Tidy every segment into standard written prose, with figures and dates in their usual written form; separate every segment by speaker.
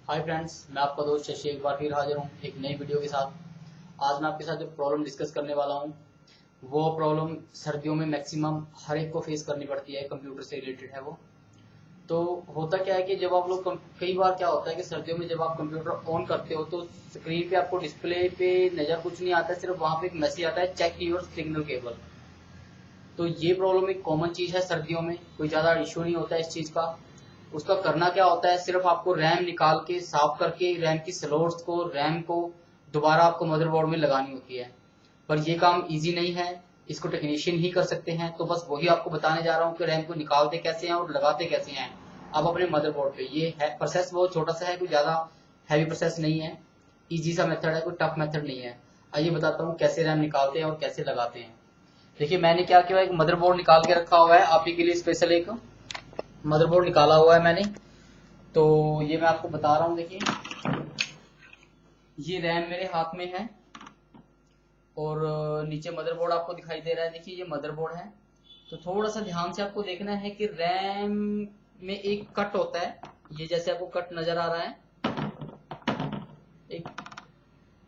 Speaker 1: Hi friends, मैं आपका दोस्त शशि एक बार फिर हाजिर हूँ एक नई वीडियो के साथ। आज मैं आपके साथ जो प्रॉब्लम डिस्कस करने वाला हूँ वो प्रॉब्लम सर्दियों में मैक्सिमम हर एक को फेस करनी पड़ती है, कंप्यूटर से रिलेटेड है वो। तो होता क्या है कि जब आप लोग कई बार क्या होता है कि सर्दियों में जब आप कंप्यूटर ऑन करते हो तो स्क्रीन पे आपको डिस्प्ले पे नज़र कुछ नहीं आता है, सिर्फ वहाँ पे एक मैसेज आता है, चेक योर सिग्नल केबल। तो ये प्रॉब्लम एक कॉमन चीज़ है सर्दियों में, कोई ज़्यादा इश्यू नहीं होता है इस चीज़ का। उसका करना क्या होता है, सिर्फ आपको रैम निकाल के साफ करके रैम की स्लॉट्स को रैम को दोबारा आपको मदरबोर्ड में लगानी होती है। पर यह काम इजी नहीं है, इसको टेक्नीशियन ही कर सकते हैं। तो बस वही आपको बताने जा रहा हूँ कि रैम को निकालते कैसे हैं और लगाते कैसे हैं आप अपने मदरबोर्ड पे। ये है प्रोसेस बहुत छोटा सा है, कोई ज़्यादा हैवी प्रोसेस नहीं है, इजी सा मेथड है, कोई टफ मेथड नहीं है। आइए बताता हूँ कैसे रैम निकालते हैं और कैसे लगाते हैं। देखिए मैंने क्या किया, एक मदरबोर्ड निकाल के रखा हुआ है आप ही के लिए, स्पेशल एक मदरबोर्ड निकाला हुआ है मैंने। तो ये मैं आपको बता रहा हूँ, देखिए ये रैम मेरे हाथ में है और नीचे मदरबोर्ड आपको दिखाई दे रहा है। देखिए ये मदरबोर्ड है। तो थोड़ा सा ध्यान से आपको देखना है कि रैम में एक कट होता है, ये जैसे आपको कट नजर आ रहा है, एक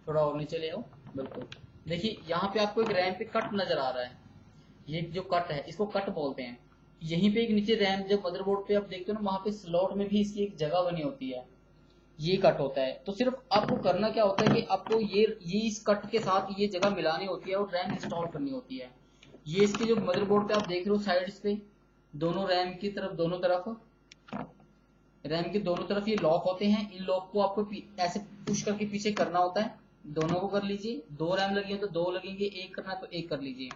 Speaker 1: थोड़ा और नीचे ले आओ, बिल्कुल। देखिए यहाँ पे आपको एक रैम पे कट नजर आ रहा है, ये जो कट है इसको कट बोलते हैं। यहीं पे एक नीचे रैम, जब मदरबोर्ड पे आप देखते हो ना, वहां पे स्लॉट में भी इसकी एक जगह बनी होती है, ये कट होता है। तो सिर्फ आपको करना क्या होता है कि आपको ये इस कट के साथ ये जगह मिलानी होती है और रैम इंस्टॉल करनी होती है। ये इसके जो मदरबोर्ड पे आप देख रहे हो साइड्स पे, दोनों रैम की तरफ, दोनों तरफ रैम के दोनों तरफ ये लॉक होते हैं। इन लॉक को आपको ऐसे पुश करके पीछे करना होता है। दोनों को कर लीजिए, दो रैम लगी है तो दो लगेंगे, एक करना है तो एक कर लीजिए।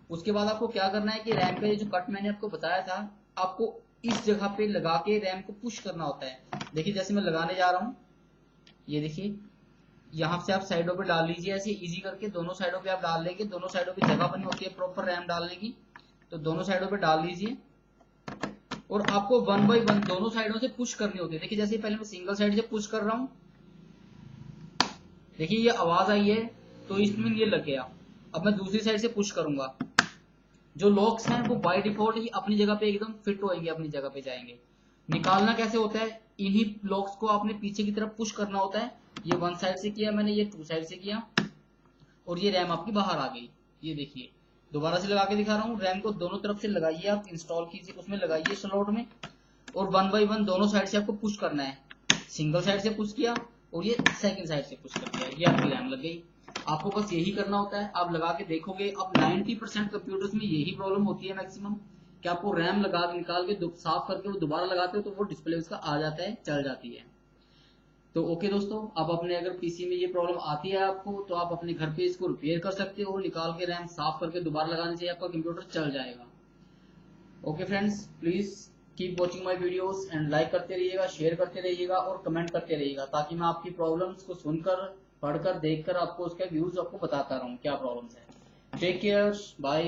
Speaker 1: उसके बाद आपको क्या करना है कि रैम का ये जो कट मैंने आपको बताया था, आपको इस जगह पे लगा के रैम को पुश करना होता है। देखिए जैसे मैं लगाने जा रहा हूँ, ये देखिए यहाँ से आप साइडों पे डाल लीजिए, ऐसे इजी करके दोनों साइडों पे आप डाल लेंगे। दोनों साइडों पे जगह बनी होती है प्रॉपर रैम डालने की, तो दोनों साइडों पे डाल लीजिए और आपको वन बाई वन दोनों साइडों से पुश करनी होती है। देखिए जैसे पहले मैं सिंगल साइड से पुश कर रहा हूँ, देखिए ये आवाज आई है तो इसमें ये लग गया। अब मैं दूसरी साइड से पुश करूंगा, जो लॉक्स हैं वो बाय डिफॉल्ट ही अपनी जगह पे एकदम फिट होएंगे, अपनी जगह पे जाएंगे। निकालना कैसे होता है, इन्हीं लॉक्स को आपने पीछे की तरफ पुश करना होता है। ये वन साइड से किया मैंने, ये टू साइड से किया और ये रैम आपकी बाहर आ गई। ये देखिए दोबारा से लगा के दिखा रहा हूँ, रैम को दोनों तरफ से लगाइए, आप इंस्टॉल कीजिए, उसमें लगाइए स्लॉट में और वन बाई वन दोनों साइड से आपको पुश करना है। सिंगल साइड से पुश किया और ये सेकंड साइड से पुश कर दिया, ये आपकी रैम लग गई। आपको बस यही करना होता है, आप लगा के देखोगे। अब 90% कंप्यूटर्स में यही प्रॉब्लम होती है मैक्सिमम, कि आपको रैम लगा के निकाल के साफ करके वो दोबारा लगाते हो तो वो डिस्प्ले उसका आ जाता है, चल जाती है। तो ओके दोस्तों, अब अपने अगर पीसी में ये प्रॉब्लम आती है आपको, तो आप अपने घर पे इसको रिपेयर कर सकते हो, निकाल के रैम साफ करके दोबारा लगाने से आपका कंप्यूटर चल जाएगा। Okay friends, please keep watching my videos and like करते रहिएगा, शेयर करते रहिएगा और कमेंट करते रहिएगा, ताकि मैं आपकी प्रॉब्लम्स को सुनकर, पढ़कर, देखकर आपको उसके व्यूज आपको बताता रहूं क्या प्रॉब्लम्स है। Take care, bye.